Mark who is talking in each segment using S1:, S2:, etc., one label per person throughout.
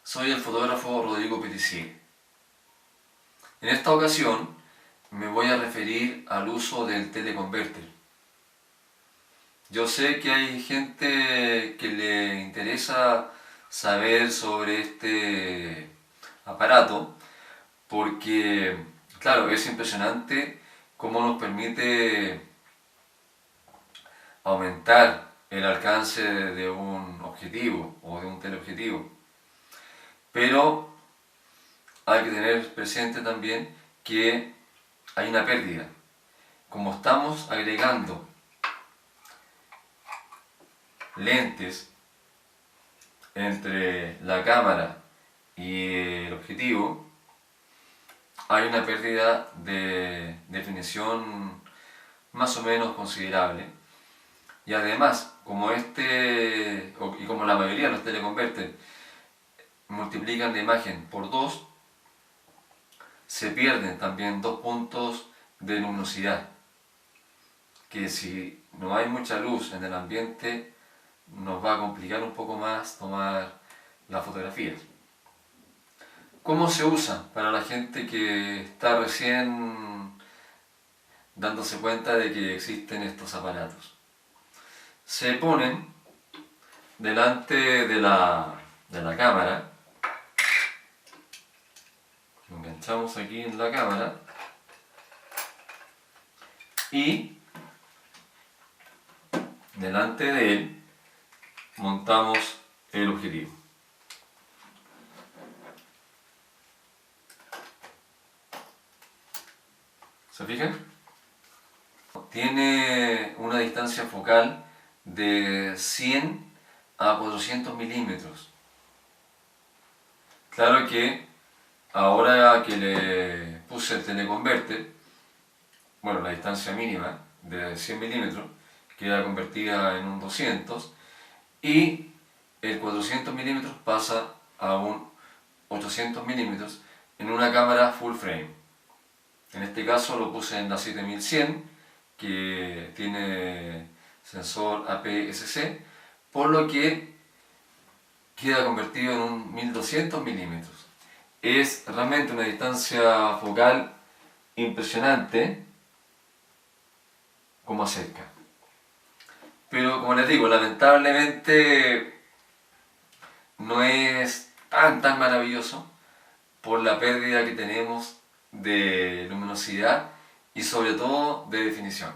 S1: Soy el fotógrafo Rodrigo Peticier. En esta ocasión me voy a referir al uso del teleconverter. Yo sé que hay gente que le interesa saber sobre este aparato porque, claro, es impresionante cómo nos permite aumentar el alcance de un objetivo o de un teleobjetivo. Pero hay que tener presente también que hay una pérdida. Como estamos agregando lentes entre la cámara y el objetivo, hay una pérdida de definición más o menos considerable. Y además, como como la mayoría de los teleconverters multiplican la imagen por 2, se pierden también 2 puntos de luminosidad, que si no hay mucha luz en el ambiente nos va a complicar un poco más tomar las fotografías. ¿Cómo se usa para la gente que está recién dándose cuenta de que existen estos aparatos? Se ponen delante de la cámara, lo enganchamos aquí en la cámara y delante de él montamos el objetivo. ¿Se fijan? Tiene una distancia focal de 100 a 400 milímetros. Claro que ahora que le puse el teleconverter, bueno, la distancia mínima de 100 milímetros queda convertida en un 200 y el 400 milímetros pasa a un 800 milímetros en una cámara full frame. En este caso lo puse en la 7100, que tiene sensor APS-C, por lo que queda convertido en un 1200 milímetros. Es realmente una distancia focal impresionante como acerca. Pero como les digo, lamentablemente no es tan maravilloso por la pérdida que tenemos de luminosidad y sobre todo de definición.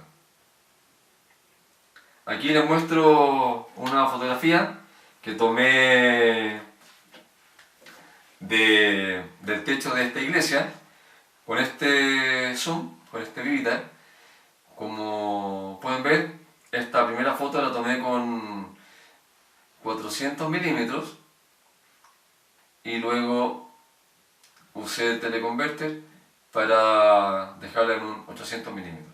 S1: Aquí les muestro una fotografía que tomé del techo de esta iglesia con este zoom, con este Vivitar. Como pueden ver, esta primera foto la tomé con 400 milímetros y luego usé el teleconverter para dejarla en un 800 milímetros.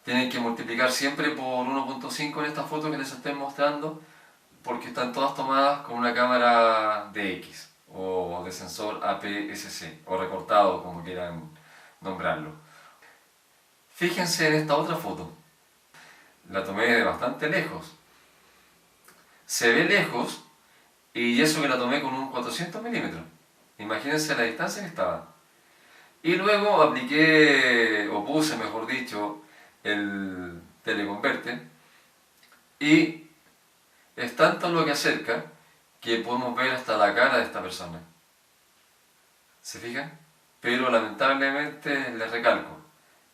S1: Tienen que multiplicar siempre por 1.5 en esta foto que les estoy mostrando porque están todas tomadas con una cámara DX o de sensor APS-C o recortado, como quieran nombrarlo. Fíjense en esta otra foto. La tomé de bastante lejos. Se ve lejos y eso que la tomé con un 400 milímetros. Imagínense la distancia que estaba. Y luego apliqué, o puse mejor dicho, el teleconverter y es tanto lo que acerca que podemos ver hasta la cara de esta persona. ¿Se fijan? Pero lamentablemente les recalco,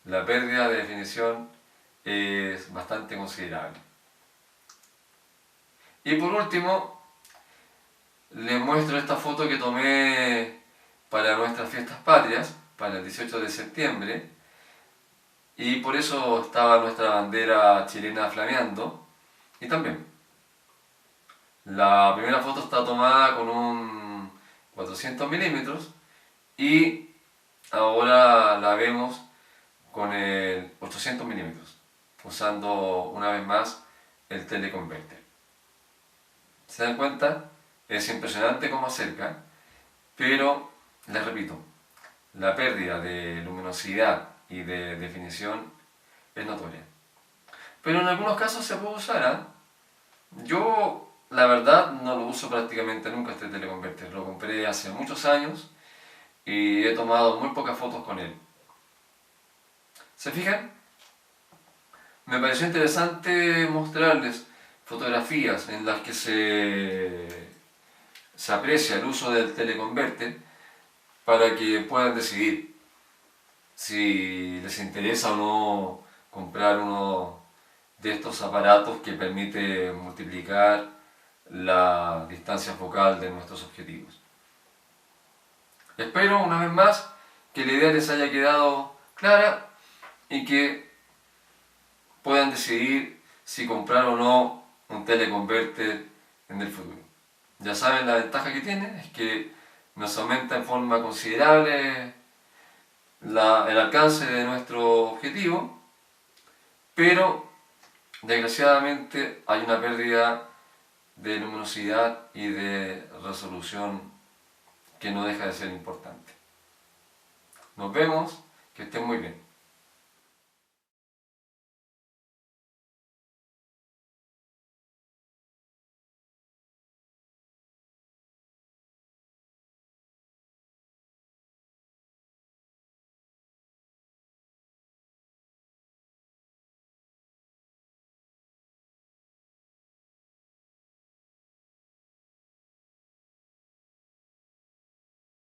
S1: la pérdida de definición es bastante considerable. Y por último, les muestro esta foto que tomé para nuestras fiestas patrias, para el 18 de septiembre, y por eso estaba nuestra bandera chilena flameando. Y también, la primera foto está tomada con un 400 milímetros y ahora la vemos con el 800 milímetros, usando una vez más el teleconverter. ¿Se dan cuenta? Es impresionante cómo acerca, pero les repito, la pérdida de luminosidad y de definición es notoria. Pero en algunos casos se puede usar, ¿eh? Yo, la verdad, no lo uso prácticamente nunca este teleconverter. Lo compré hace muchos años y he tomado muy pocas fotos con él. ¿Se fijan? Me pareció interesante mostrarles fotografías en las que se aprecia el uso del teleconverter para que puedan decidir si les interesa o no comprar uno de estos aparatos que permite multiplicar la distancia focal de nuestros objetivos. Espero una vez más que la idea les haya quedado clara y que puedan decidir si comprar o no un teleconverter en el futuro. Ya saben, la ventaja que tiene es que nos aumenta en forma considerable el alcance de nuestro objetivo, pero desgraciadamente hay una pérdida de luminosidad y de resolución que no deja de ser importante. Nos vemos, que estén muy bien.